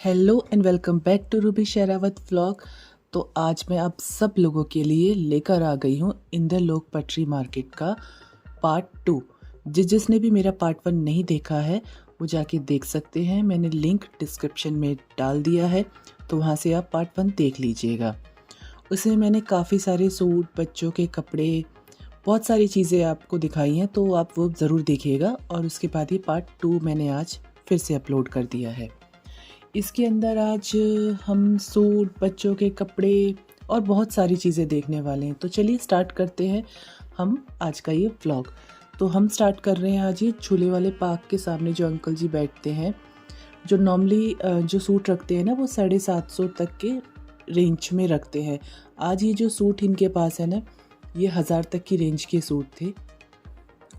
Hello and welcome back to Ruby Sherawat vlog. तो आज मैं आप सब लोगों के लिए लेकर आ गई हूँ इंदर लोक पटरी मार्केट का पार्ट 2। जिसने भी मेरा पार्ट 1 नहीं देखा है वो जाके देख सकते हैं। मैंने लिंक डिस्क्रिप्शन में डाल दिया है, तो वहाँ से आप पार्ट 1 देख लीजिएगा। उसमें मैंने काफ़ी सारे सूट, बच्चों के कपड़े, बहुत सारी चीज़ें आपको दिखाई हैं, तो आप वो ज़रूर देखिएगा। और उसके बाद ये पार्ट 2 मैंने आज फिर से अपलोड कर दिया है। इसके अंदर आज हम सूट, बच्चों के कपड़े और बहुत सारी चीज़ें देखने वाले हैं। तो चलिए स्टार्ट करते हैं हम आज का ये व्लॉग। तो हम स्टार्ट कर रहे हैं आज ये झूले वाले पार्क के सामने जो अंकल जी बैठते हैं, जो नॉर्मली जो सूट रखते हैं ना वो 750 तक के रेंज में रखते हैं। आज ये जो सूट इनके पास है ना, ये 1000 तक की रेंज के सूट थे।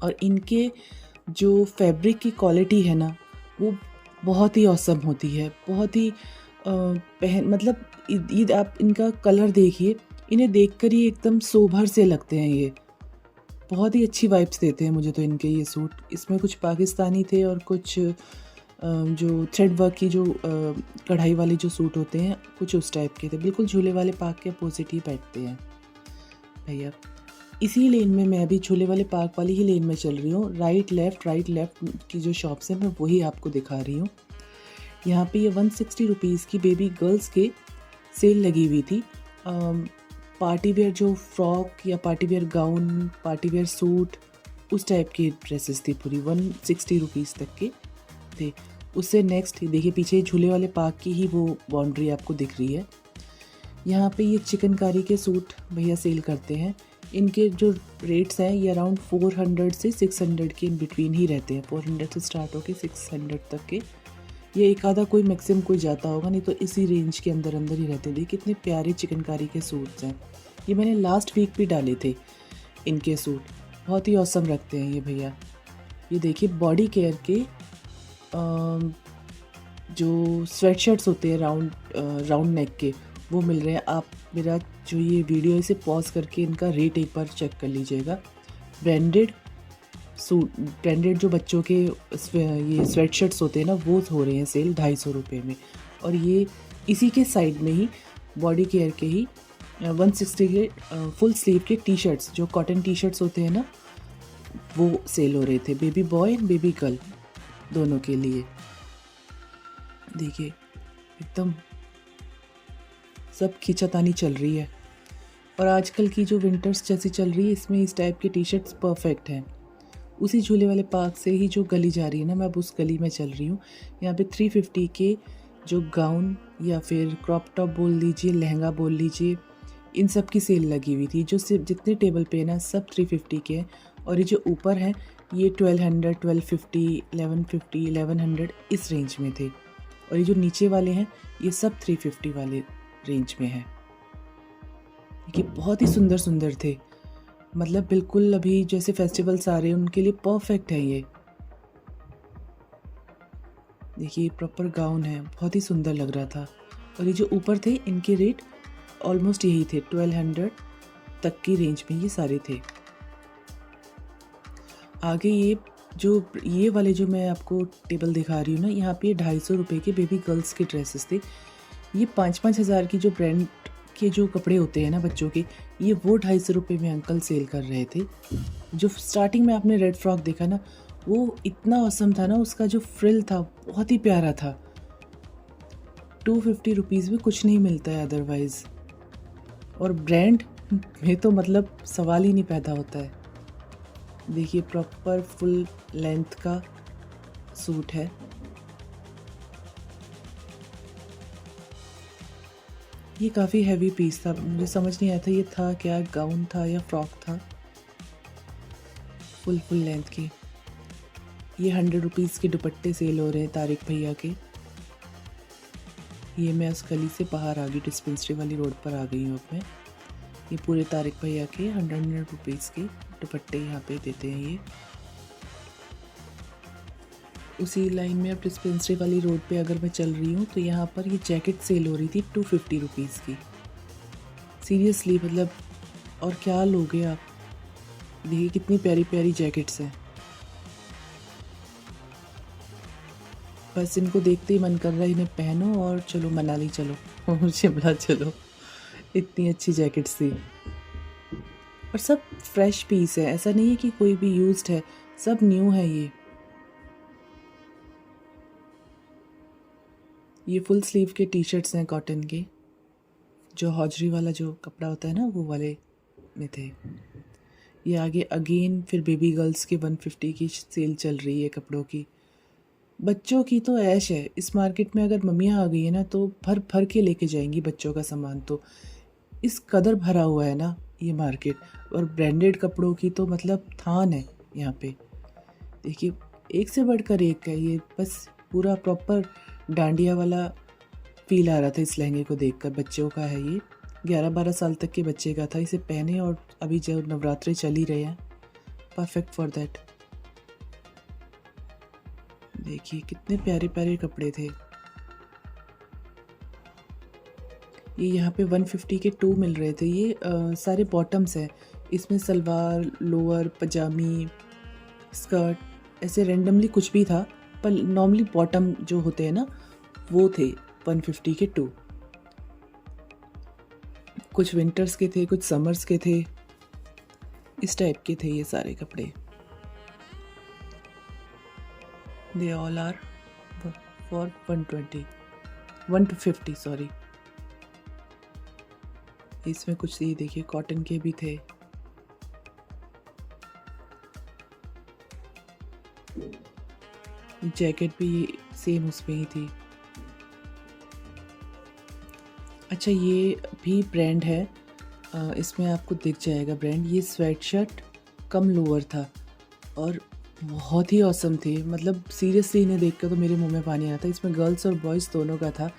और इनके जो फैब्रिक की क्वालिटी है ना वो बहुत ही औसम होती है, बहुत ही मतलब ईद आप इनका कलर देखिए, इन्हें देखकर ही एकदम सोभर से लगते हैं। ये बहुत ही अच्छी वाइब्स देते हैं मुझे तो इनके ये सूट। इसमें कुछ पाकिस्तानी थे और कुछ जो थ्रेड वर्क की जो कढ़ाई वाले जो सूट होते हैं कुछ उस टाइप के थे। बिल्कुल झूले वाले पार्क के अपोजिट ही बैठते हैं भैया। इसी लेन में मैं अभी झूले वाले पार्क वाली ही लेन में चल रही हूँ। राइट लेफ़्ट की जो शॉप्स हैं मैं वही आपको दिखा रही हूँ। यहाँ पे ये 160 रुपीज़ की बेबी गर्ल्स के सेल लगी हुई थी। पार्टी वेयर जो फ्रॉक या party wear gown, party wear suit, उस टाइप की ड्रेसेस थी पूरी। 160 रुपीज़ तक के थे। उससे नेक्स्ट देखिए पीछे झूले वाले पार्क की ही वो बाउंड्री आपको दिख रही है। यहाँ पे ये चिकनकारी के सूट भैया सेल करते हैं। इनके जो रेट्स हैं ये अराउंड 400 से 600 के इन बिटवीन ही रहते हैं। 400 से स्टार्ट होकर 600 तक के। ये एक आधा कोई मैक्सिमम कोई जाता होगा, नहीं तो इसी रेंज के अंदर अंदर ही रहते थे। कितने प्यारे चिकनकारी के सूट्स हैं। ये मैंने लास्ट वीक भी डाले थे इनके सूट, बहुत ही औसम रखते हैं ये भैया। ये देखिए बॉडी केयर के जो स्वेट शर्ट्स होते हैं राउंड नेक के, वो मिल रहे हैं। आप मेरा जो ये वीडियो है इसे पॉज करके इनका रेट एक बार चेक कर लीजिएगा। ब्रांडेड जो बच्चों के ये स्वेट शर्ट्स होते हैं ना वो हो रहे हैं सेल 250 रुपये में। और ये इसी के साइड में ही बॉडी केयर के ही 160 के फुल स्लीव के टी शर्ट्स, जो कॉटन टी शर्ट्स होते हैं ना, वो सेल हो रहे थे baby boy and baby girl दोनों के लिए। देखिए एकदम सब खींचातानी चल रही है। और आजकल की जो विंटर्स जैसी चल रही है, इसमें इस टाइप की टी शर्ट्स परफेक्ट हैं। उसी झूले वाले पार्क से ही जो गली जा रही है ना, मैं अब उस गली में चल रही हूँ। यहाँ पे 350 के जो गाउन या फिर क्रॉप टॉप बोल लीजिए, लहंगा बोल लीजिए, इन सब की सेल लगी हुई थी। जो सिर्फ जितने टेबल पे ना सब 350 के हैं। और ये जो ऊपर हैं ये 1200, 1250, 1150, 1100 इस रेंज में थे। और ये जो नीचे वाले हैं ये सब 350 वाले रेंज में हैं। ये बहुत ही सुंदर सुंदर थे, मतलब बिल्कुल अभी जैसे फेस्टिवल्स आ रहे हैं उनके लिए परफेक्ट है ये। देखिए प्रॉपर गाउन है, बहुत ही सुंदर लग रहा था। और ये जो ऊपर थे इनके रेट ऑलमोस्ट यही थे, 1200 तक की रेंज में ये सारे थे। आगे ये वाले जो मैं आपको टेबल दिखा रही हूँ ना, यहाँ पे 250 रुपये के बेबी गर्ल्स के ड्रेसेस थे। ये 5-5 हज़ार की जो ब्रांड के जो कपड़े होते हैं ना बच्चों के, ये वो 250 रुपये में अंकल सेल कर रहे थे। जो स्टार्टिंग में आपने रेड फ्रॉक देखा ना, वो इतना औसम था ना, उसका जो फ्रिल था बहुत ही प्यारा था। 250 रुपीज़ में कुछ नहीं मिलता है अदरवाइज़। और ब्रांड में तो मतलब सवाल ही नहीं पैदा होता है। देखिए प्रॉपर फुल लेंथ का सूट है। ये काफ़ी हैवी पीस था, मुझे समझ नहीं आया था ये था क्या, गाउन था या फ्रॉक था। फुल लेंथ की ये 100 रुपीज़ के दुपट्टे सेल हो रहे हैं तारिक भैया के। ये मैं उस गली से बाहर आ गई, डिस्पेंसरी वाली रोड पर आ गई हूँ अब मैं। ये पूरे तारिक भैया के 100 रुपीज़ के दुपट्टे यहाँ पे देते हैं ये। उसी लाइन में अब डिस्पेंसरी वाली रोड पे अगर मैं चल रही हूँ तो यहाँ पर ये जैकेट सेल हो रही थी 250 रुपीज़ की। सीरियसली मतलब और क्या लोगे आप। देखिए कितनी प्यारी प्यारी जैकेट्स हैं। बस इनको देखते ही मन कर रहा है इन्हें पहनो और चलो मनाली चलो और शिमला चलो। इतनी अच्छी जैकेट्स थी और सब फ्रेश पीस है, ऐसा नहीं है कि कोई भी यूज्ड है, सब न्यू है। ये फुल स्लीव के टी शर्ट्स हैं कॉटन के, जो हौजरी वाला जो कपड़ा होता है ना वो वाले में थे। ये आगे अगेन फिर बेबी गर्ल्स के 150 की सेल चल रही है कपड़ों की। बच्चों की तो ऐश है इस मार्केट में, अगर मम्मियाँ आ गई है ना तो भर भर के लेके जाएंगी बच्चों का सामान। तो इस कदर भरा हुआ है ना ये मार्केट, और ब्रांडेड कपड़ों की तो मतलब थान है यहाँ पे। देखिए एक से बढ़कर एक है ये, बस पूरा प्रॉपर डांडिया वाला फील आ रहा था इस लहंगे को देखकर। बच्चों का है ये, 11-12 साल तक के बच्चे का था, इसे पहने और अभी जो नवरात्रे चल ही रहे हैं, परफेक्ट फॉर दैट। देखिए कितने प्यारे प्यारे कपड़े थे। ये यहाँ पे 150 के 2 मिल रहे थे। ये सारे बॉटम्स हैं, इसमें सलवार, लोअर, पजामी, स्कर्ट, ऐसे रेंडमली कुछ भी था, पर नॉर्मली बॉटम जो होते हैं ना वो थे 150 के 2। कुछ विंटर्स के थे, कुछ समर्स के थे, इस टाइप के थे ये सारे कपड़े। They all are for 150 sorry. इसमें कुछ ये देखिए कॉटन के भी थे। जैकेट भी सेम उसमें ही थी। अच्छा ये भी ब्रांड है, इसमें आपको दिख जाएगा ब्रांड। ये स्वेट शर्ट कम लोअर था और बहुत ही औसम थे, मतलब सीरियसली इन्हें देखकर तो मेरे मुंह में पानी आया था। इसमें गर्ल्स और बॉयज़ दोनों का था।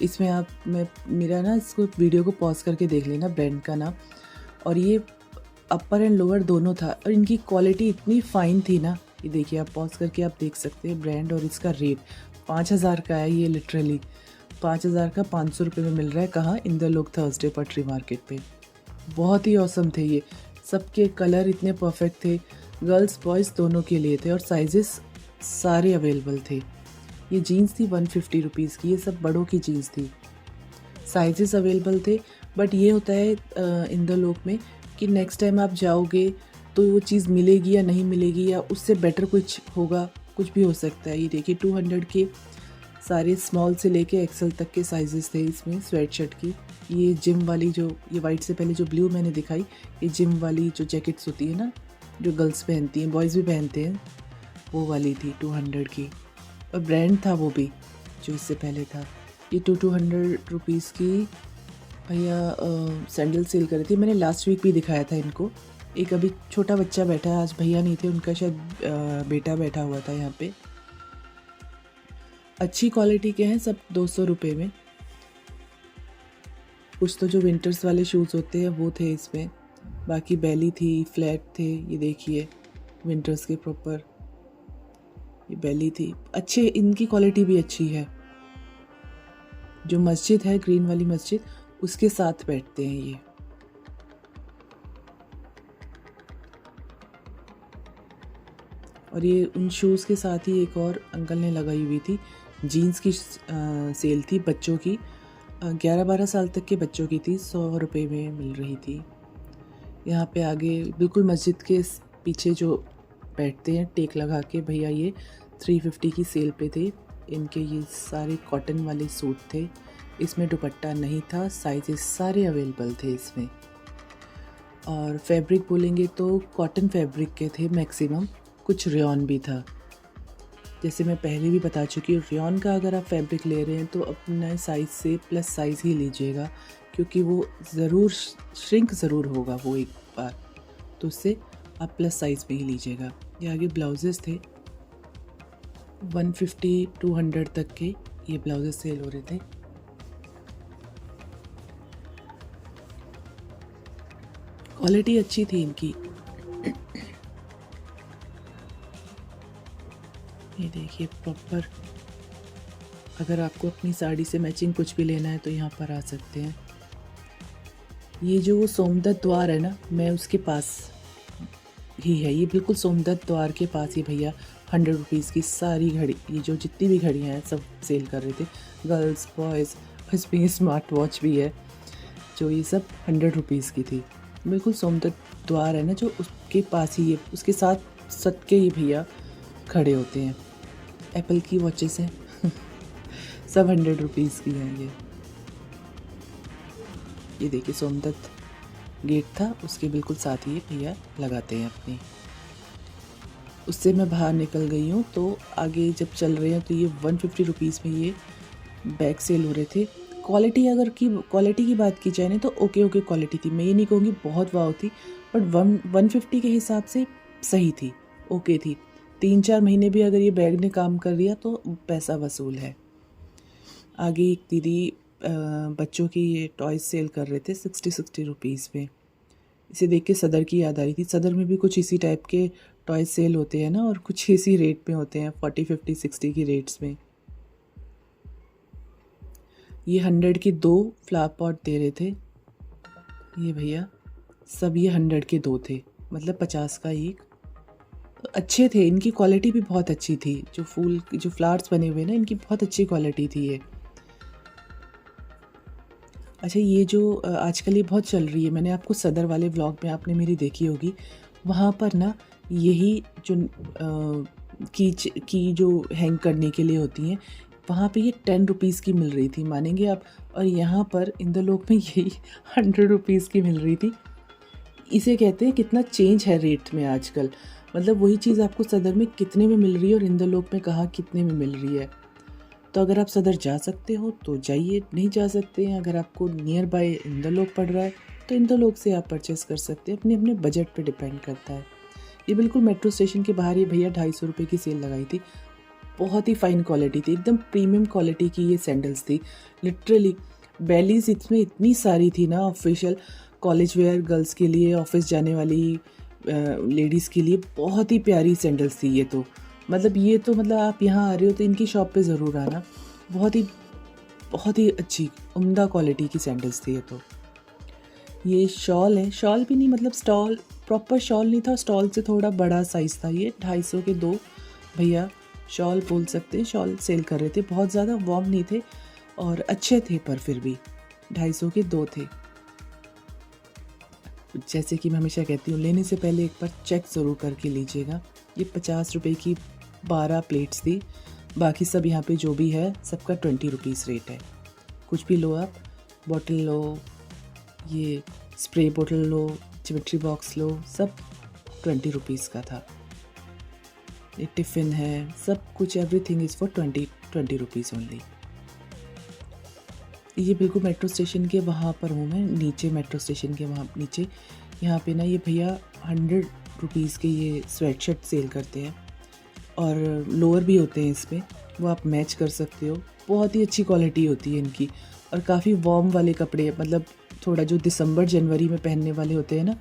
इसमें आप मेरा ना इसको वीडियो को पॉज करके देख लेना ब्रांड का नाम। और ये अपर एंड लोअर दोनों था और इनकी क्वालिटी इतनी फ़ाइन थी ना, ये देखिए आप पॉज करके आप देख सकते हैं ब्रांड। और इसका रेट 5000 का है। ये लिटरली 5000 का 500 रुपये में मिल रहा है। कहाँ? इंदर लोक थर्सडे पटरी मार्केट पे। बहुत ही औसम थे ये, सबके कलर इतने परफेक्ट थे, गर्ल्स बॉयज़ दोनों के लिए थे और साइजेस सारे अवेलेबल थे। ये जीन्स थी 150 रुपीज़ की, ये सब बड़ों की जीन्स थी, साइजेस अवेलेबल थे। बट ये होता है इंदर लोक में कि नेक्स्ट टाइम आप जाओगे तो वो चीज़ मिलेगी या नहीं मिलेगी, या उससे बेटर कुछ होगा, कुछ भी हो सकता है। ये देखिए 200 के सारे स्मॉल से लेके एक्सेल तक के साइजेस थे इसमें स्वेट शर्ट की। ये जिम वाली जो, ये वाइट से पहले जो ब्लू मैंने दिखाई, ये जिम वाली जो जैकेट्स होती है ना, जो गर्ल्स पहनती हैं, बॉयज़ भी पहनते हैं, वो वाली थी 200 की। और ब्रांड था वो भी जो इससे पहले था। ये 200 रुपीज़ की भैया सैंडल सेल कर रही थी। मैंने लास्ट वीक भी दिखाया था इनको। एक अभी छोटा बच्चा बैठा है, आज भैया नहीं थे, उनका शायद बेटा बैठा हुआ था यहाँ पे। अच्छी क्वालिटी के हैं सब, 200 रुपये में। कुछ तो जो विंटर्स वाले शूज़ होते हैं वो थे इसमें, बाकी बैली थी, फ्लैट थे। ये देखिए विंटर्स के प्रॉपर ये बैली थी। अच्छे, इनकी क्वालिटी भी अच्छी है। जो मस्जिद है ग्रीन वाली मस्जिद, उसके साथ बैठते हैं ये। और ये उन शूज़ के साथ ही एक और अंकल ने लगाई हुई थी, जीन्स की सेल थी बच्चों की, 11-12 साल तक के बच्चों की थी, 100 रुपये में मिल रही थी। यहाँ पे आगे बिल्कुल मस्जिद के पीछे जो बैठते हैं टेक लगा के भैया, ये 350 की सेल पे थे। इनके ये सारे कॉटन वाले सूट थे, इसमें दुपट्टा नहीं था, साइजेस सारे अवेलेबल थे इसमें। और फैब्रिक बोलेंगे तो कॉटन फैब्रिक के थे मैक्सिमम, कुछ रेयॉन भी था। जैसे मैं पहले भी बता चुकी हूँ, रेयॉन का अगर आप फैब्रिक ले रहे हैं तो अपने साइज़ से प्लस साइज़ ही लीजिएगा, क्योंकि वो ज़रूर श्रिंक ज़रूर होगा वो एक बार, तो उससे आप प्लस साइज़ में ही लीजिएगा। ये आगे ब्लाउजेस थे 150-200 तक के, ये ब्लाउजेस सेल हो रहे थे। क्वालिटी अच्छी थी इनकी। ये देखिए प्रॉपर, अगर आपको अपनी साड़ी से मैचिंग कुछ भी लेना है तो यहाँ पर आ सकते हैं। ये जो वो सोमदत्त द्वार है ना, मैं उसके पास ही है, ये बिल्कुल सोमदत्त द्वार के पास ही भैया 100 रुपीज़ की सारी घड़ी, ये जो जितनी भी घड़ियाँ हैं सब सेल कर रहे थे, गर्ल्स बॉयज़। इसमें स्मार्ट वॉच भी है, जो ये सब 100 रुपीज़ की थी। बिल्कुल सोमदत्त द्वार है ना जो, उसके पास ही ये, उसके साथ सट के ये भैया खड़े होते हैं। एप्पल की वॉचेस हैं सब 100 रुपीज़ की हैं ये देखिए सोमदत्त गेट था, उसके बिल्कुल साथ ही ये भैया लगाते हैं अपनी। उससे मैं बाहर निकल गई हूँ, तो आगे जब चल रहे हैं तो ये 150 रुपीज़ में ये बैग सेल हो रहे थे। क्वालिटी की बात की जाए ना तो ओके क्वालिटी थी, मैं ये नहीं कहूँगी बहुत वाव थी, बट 150 के हिसाब से सही थी, ओके थी। 3-4 महीने भी अगर ये बैग ने काम कर लिया तो पैसा वसूल है। आगे एक दीदी बच्चों की ये टॉयज़ सेल कर रहे थे 60 रुपीज़ में। इसे देख के सदर की याद आ रही थी। सदर में भी कुछ इसी टाइप के टॉयज़ सेल होते हैं ना, और कुछ इसी रेट में होते हैं, 40, 50, 60 की रेट्स में। ये 100 के 2 फ्लावर पॉट दे रहे थे ये भैया, सब ये 100 के 2 थे, मतलब 50 का एक। अच्छे थे, इनकी क्वालिटी भी बहुत अच्छी थी। जो फ्लावर्स बने हुए ना, इनकी बहुत अच्छी क्वालिटी थी ये। अच्छा, ये जो आजकल ये बहुत चल रही है, मैंने आपको सदर वाले व्लॉग में आपने मेरी देखी होगी, वहाँ पर ना यही जो की जो हैंग करने के लिए होती हैं, वहाँ पे ये 10 रुपीज़ की मिल रही थी, मानेंगे आप? और यहाँ पर इंद्रलोक में यही 100 रुपीज़ की मिल रही थी। इसे कहते हैं कितना चेंज है रेट में आजकल। मतलब वही चीज़ आपको सदर में कितने में मिल रही है और इंद्रलोक में कहाँ कितने में मिल रही है। तो अगर आप सदर जा सकते हो तो जाइए, नहीं जा सकते हैं, अगर आपको नियर बाय इंद्रलोक पड़ रहा है तो इंद्रलोक से आप परचेस कर सकते हैं, अपने अपने बजट पे डिपेंड करता है। ये बिल्कुल मेट्रो स्टेशन के बाहर ये भैया 250 रुपये की सेल लगाई थी। बहुत ही फ़ाइन क्वालिटी थी, एकदम प्रीमियम क्वालिटी की ये सैंडल्स थी। लिटरली बेलीज इसमें इतनी सारी थी ना, ऑफिशियल कॉलेज वेयर गर्ल्स के लिए, ऑफिस जाने वाली लेडीज़ के लिए बहुत ही प्यारी सैंडल्स थी ये तो। मतलब आप यहाँ आ रहे हो तो इनकी शॉप पे ज़रूर आना। बहुत ही अच्छी उम्दा क्वालिटी की सैंडल्स थी ये तो। ये शॉल है, शॉल भी नहीं, मतलब स्टॉल, प्रॉपर शॉल नहीं था, स्टॉल से थोड़ा बड़ा साइज़ था ये। 250 के 2 भैया शॉल बोल सकते हैं, शॉल सेल कर रहे थे। बहुत ज़्यादा वार्म नहीं थे और अच्छे थे, पर फिर भी 250 के 2 थे। जैसे कि मैं हमेशा कहती हूँ, लेने से पहले एक बार चेक ज़रूर करके लीजिएगा। ये 50 रुपये की 12 प्लेट्स थी, बाकी सब यहाँ पे जो भी है सबका 20 रुपीज़ रेट है। कुछ भी लो आप, बॉटल लो, ये स्प्रे बॉटल लो, ज्योमेट्री बॉक्स लो, सब 20 रुपीज़ का था। ये टिफ़िन है, सब कुछ, everything is for 20 rupees only. ये बिल्कुल मेट्रो स्टेशन के वहाँ पर हूँ मैं, नीचे मेट्रो स्टेशन के वहाँ नीचे। यहाँ पे ना ये भैया 100 रुपीज़ के ये स्वेटशर्ट सेल करते हैं, और लोअर भी होते हैं इसमें, वो आप मैच कर सकते हो। बहुत ही अच्छी क्वालिटी होती है इनकी, और काफ़ी वार्म वाले कपड़े, मतलब थोड़ा जो दिसंबर जनवरी में पहनने वाले होते हैं ना,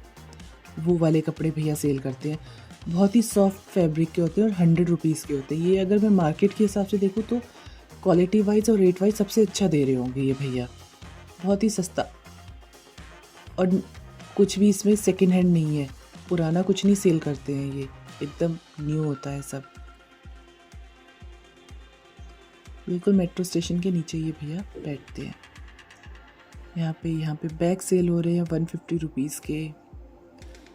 वो वाले कपड़े भैया सेल करते हैं। बहुत ही सॉफ्ट फैब्रिक के होते हैं और 100 रुपीज़ के होते हैं। ये अगर मैं मार्केट के हिसाब से देखूँ तो क्वालिटी वाइज और रेट वाइज सबसे अच्छा दे रहे होंगे ये भैया। बहुत ही सस्ता, और कुछ भी इसमें सेकंड हैंड नहीं है, पुराना कुछ नहीं सेल करते हैं, ये एकदम न्यू होता है सब। बिल्कुल मेट्रो स्टेशन के नीचे ये भैया बैठते हैं। यहाँ पे बैग सेल हो रहे हैं 150 रुपीज़ के।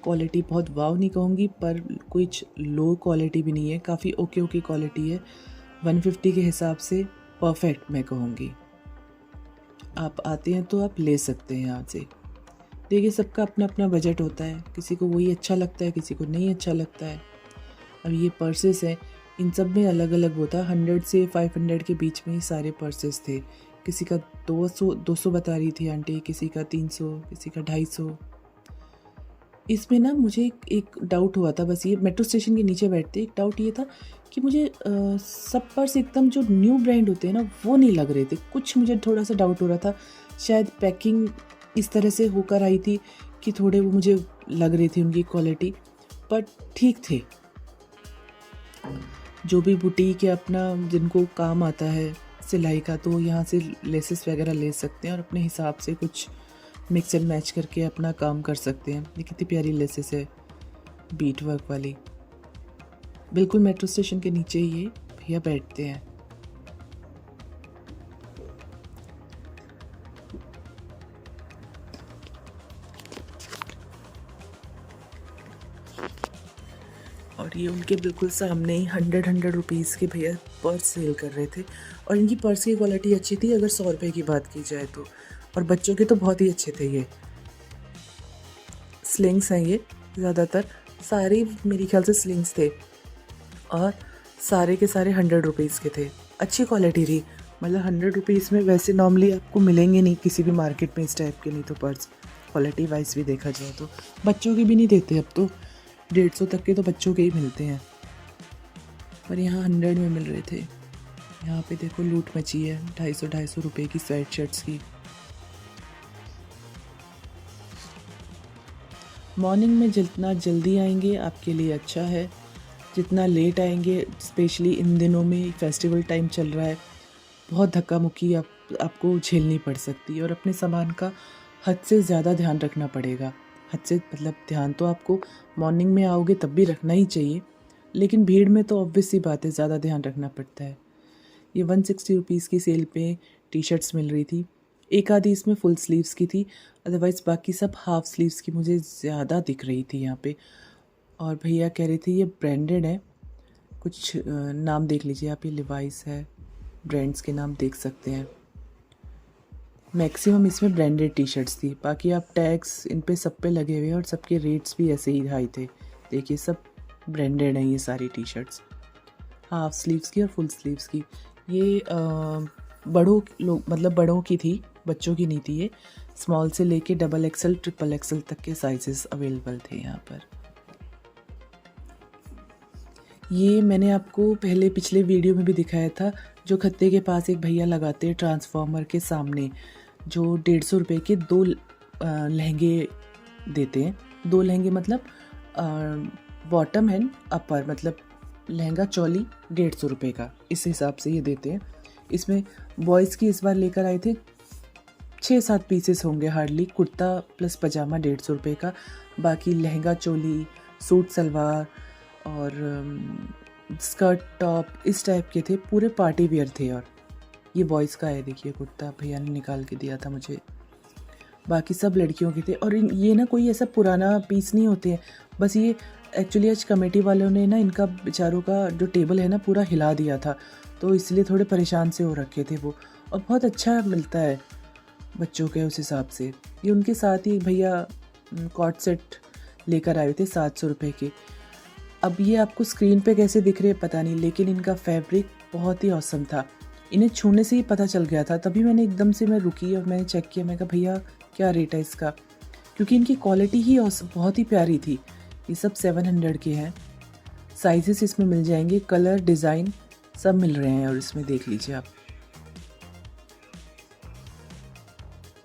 क्वालिटी बहुत वाव नहीं कहूँगी, पर कुछ लो क्वालिटी भी नहीं है, काफ़ी ओके क्वालिटी है। 150 के हिसाब से परफेक्ट मैं कहूँगी। आप आते हैं तो आप ले सकते हैं यहाँ से। देखिए, सबका अपना अपना बजट होता है, किसी को वही अच्छा लगता है, किसी को नहीं अच्छा लगता है। अब ये पर्सेस हैं, इन सब में अलग अलग होता है। 100 से 500 के बीच में ही सारे पर्सेस थे। किसी का 200 बता रही थी आंटी, किसी का 300, किसी का 250। इसमें ना मुझे एक डाउट हुआ था, बस ये मेट्रो स्टेशन के नीचे बैठते एक डाउट ये था कि मुझे सब पर्स एकदम जो न्यू ब्रांड होते हैं ना, वो नहीं लग रहे थे। कुछ मुझे थोड़ा सा डाउट हो रहा था, शायद पैकिंग इस तरह से होकर आई थी कि थोड़े वो मुझे लग रही थी उनकी क्वालिटी, बट ठीक थे। जो भी बुटीक या अपना जिनको काम आता है सिलाई का, तो यहाँ से लेसेस वगैरह ले सकते हैं और अपने हिसाब से कुछ मिक्स एंड मैच करके अपना काम कर सकते हैं। ये कितनी प्यारी लेसेस है, बीट वर्क वाली। बिल्कुल मेट्रो स्टेशन के नीचे ही ये भैया बैठते हैं। और ये उनके बिल्कुल सामने ही 100 रुपीज़ के भैया पर्स सेल कर रहे थे। और इनकी पर्स की क्वालिटी अच्छी थी अगर 100 रुपये की बात की जाए तो। और बच्चों के तो बहुत ही अच्छे थे। ये स्लिंग्स हैं, ये ज़्यादातर सारे मेरे ख्याल से स्लिंग्स थे। और सारे के सारे 100 रुपीज़ के थे। अच्छी क्वालिटी थी, मतलब 100 रुपीज़ में वैसे नॉर्मली आपको मिलेंगे नहीं किसी भी मार्केट में इस टाइप के। नहीं तो पर्स क्वालिटी वाइज भी देखा जाए तो बच्चों के भी नहीं देते अब तो। 150 तक के तो बच्चों के ही मिलते हैं, पर यहाँ 100 में मिल रहे थे। यहाँ पे देखो लूट मची है 250 रुपये की स्वेट शर्ट्स की। मॉर्निंग में जितना जल्दी आएंगे आपके लिए अच्छा है, जितना लेट आएंगे स्पेशली इन दिनों में फेस्टिवल टाइम चल रहा है, बहुत धक्का मुक्की आपको झेलनी पड़ सकती है। और अपने सामान का हद से ज़्यादा ध्यान रखना पड़ेगा। हद से मतलब ध्यान तो आपको मॉर्निंग में आओगे तब भी रखना ही चाहिए, लेकिन भीड़ में तो ऑब्वियस सी बात है ज़्यादा ध्यान रखना पड़ता है। ये 160 रुपीज़ की सेल पे टी शर्ट्स मिल रही थी। एक आधी इसमें फुल स्लीव्स की थी, अदरवाइज़ बाकी सब हाफ स्लीव्स की मुझे ज़्यादा दिख रही थी यहाँ पे। और भैया कह रहे थे ये ब्रांडेड है, कुछ नाम देख लीजिए आप, ये लिवाइस है, ब्रांड्स के नाम देख सकते हैं। मैक्सिमम इसमें ब्रांडेड टी शर्ट्स थी, बाकी आप टैग्स इन पे सब पे लगे हुए और सबके रेट्स भी ऐसे ही हाई थे। देखिए सब ब्रांडेड हैं ये सारी टी शर्ट्स, हाफ स्लीव्स की और फुल स्लीव्स की। ये बड़ों लोग मतलब बड़ों की थी, बच्चों की नहीं थी। ये स्मॉल से लेके डबल एक्सल ट्रिपल एक्सल तक के साइजेस अवेलेबल थे यहाँ पर। ये मैंने आपको पहले पिछले वीडियो में भी दिखाया था, जो खत्ते के पास एक भैया लगाते हैं ट्रांसफार्मर के सामने, जो 150 रुपये के 2 लहंगे देते हैं। 2 लहंगे मतलब बॉटम एंड अपर, मतलब लहंगा चोली 150 रुपये का, इस हिसाब से ये देते हैं। इसमें बॉयज़ की इस बार लेकर आए थे 6-7 पीसेस होंगे हार्डली। कुर्ता प्लस पजामा 150 रुपये का, बाकी लहंगा चोली, सूट सलवार और स्कर्ट टॉप इस टाइप के थे, पूरे पार्टी वियर थे। और ये बॉयज़ का है, देखिए कुर्ता भैया ने निकाल के दिया था मुझे। बाकी सब लड़कियों के थे। और ये ना कोई ऐसा पुराना पीस नहीं होते हैं, बस ये एक्चुअली आज कमेटी वालों ने ना इनका बेचारों का जो टेबल है ना पूरा हिला दिया था, तो इसलिए थोड़े परेशान से हो रखे थे वो। और बहुत अच्छा मिलता है बच्चों के उस हिसाब से। ये उनके साथ ही भैया कॉट सेट लेकर आए थे 700 रुपये के। अब ये आपको स्क्रीन पे कैसे दिख रहे हैं पता नहीं, लेकिन इनका फैब्रिक बहुत ही औसम था। इन्हें छूने से ही पता चल गया था, तभी मैंने एकदम से मैं रुकी और मैंने चेक किया। मैं कहा भैया क्या रेट है इसका, क्योंकि इनकी क्वालिटी ही बहुत ही प्यारी थी। ये सब 700 के हैं। साइजेस इसमें मिल जाएंगे, कलर डिज़ाइन सब मिल रहे हैं। और इसमें देख लीजिए आप,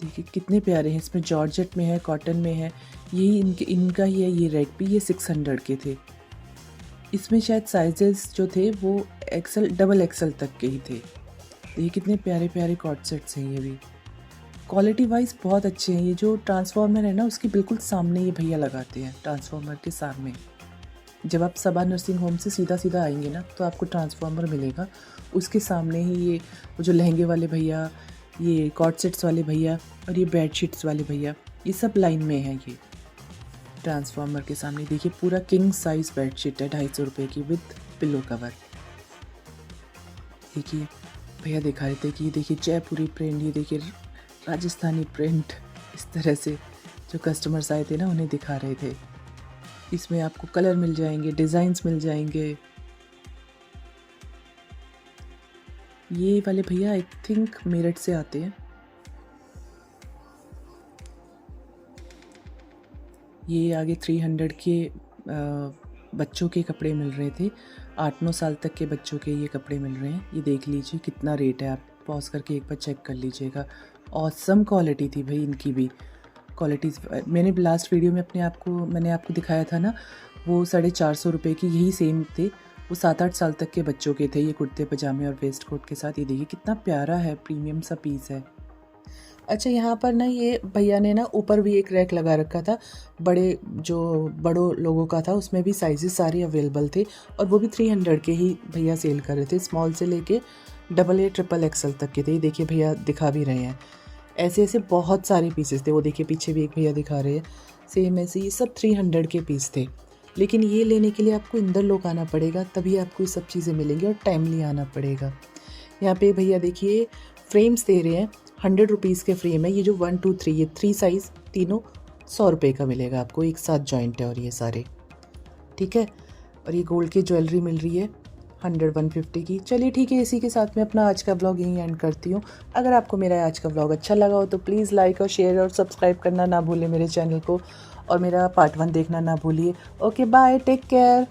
देखिए कितने प्यारे हैं। इसमें जॉर्जेट में है, कॉटन में है, यही इनका ही है। ये रेड भी, ये 600 के थे। इसमें शायद साइजेस जो थे वो एक्सल डबल एक्सल तक के ही थे। ये कितने प्यारे प्यारे कॉट सेट्स हैं। ये भी क्वालिटी वाइज बहुत अच्छे हैं। ये जो ट्रांसफार्मर है ना उसके बिल्कुल सामने ये भैया लगाते हैं, ट्रांसफार्मर के सामने। जब आप सबा नर्सिंग होम से सीधा सीधा आएंगे ना तो आपको ट्रांसफार्मर मिलेगा, उसके सामने ही ये वो जो लहंगे वाले भैया, ये कॉट सेट्स वाले भैया और ये बेड शीट्स वाले भैया, ये सब लाइन में है। ये ट्रांसफार्मर के सामने देखिए पूरा किंग साइज बेड शीट है 250 रुपये की विद पिलो कवर। देखिए भैया दिखा रहे थे कि देखिए जयपुरी प्रिंट, ये देखिए राजस्थानी प्रिंट, इस तरह से जो कस्टमर्स आए थे ना उन्हें दिखा रहे थे। इसमें आपको कलर मिल जाएंगे, डिज़ाइंस मिल जाएंगे। ये वाले भैया आई थिंक मेरठ से आते हैं। ये आगे 300 के बच्चों के कपड़े मिल रहे थे, 8-9 साल तक के बच्चों के ये कपड़े मिल रहे हैं। ये देख लीजिए कितना रेट है, आप पॉज करके एक बार चेक कर लीजिएगा। ऑसम क्वालिटी थी भाई इनकी भी। क्वालिटीज़ मैंने लास्ट वीडियो में मैंने आपको दिखाया था ना, वो 450 रुपये की यही सेम थे। वो 7-8 साल तक के बच्चों के थे, ये कुर्ते पजामे और वेस्ट कोट के साथ। ये देखिए कितना प्यारा है, प्रीमियम सा पीस है। अच्छा, यहाँ पर ना ये भैया ने ना ऊपर भी एक रैक लगा रखा था, बड़ों लोगों का था, उसमें भी साइजेस सारे अवेलेबल थे और वो भी 300 के ही भैया सेल कर रहे थे, स्मॉल से लेके AA XXL तक के थे। ये देखिए भैया दिखा भी रहे हैं, ऐसे ऐसे बहुत सारे पीसेस थे। वो देखिए पीछे भी एक भैया दिखा रहे हैं, सेम ऐसे ये सब 300 के पीस थे। लेकिन ये लेने के लिए आपको इंदर लोक आना पड़ेगा, तभी आपको ये सब चीज़ें मिलेंगी और टाइमली आना पड़ेगा। यहाँ पे भैया देखिए फ्रेम्स दे रहे हैं, 100 रुपीज़ के फ्रेम है। ये जो 1 2 3 ये 3 साइज़ तीनों 100 रुपये का मिलेगा आपको, एक साथ जॉइंट है और ये सारे ठीक है। और ये गोल्ड की ज्वेलरी मिल रही है 100-150 की। चलिए ठीक है, इसी के साथ में अपना आज का व्लॉग यहीं एंड करती हूँ। अगर आपको मेरा आज का व्लॉग अच्छा लगा हो तो प्लीज़ लाइक और शेयर और सब्सक्राइब करना ना भूलें मेरे चैनल को, और मेरा पार्ट 1 देखना ना भूलिए। Okay bye, take care.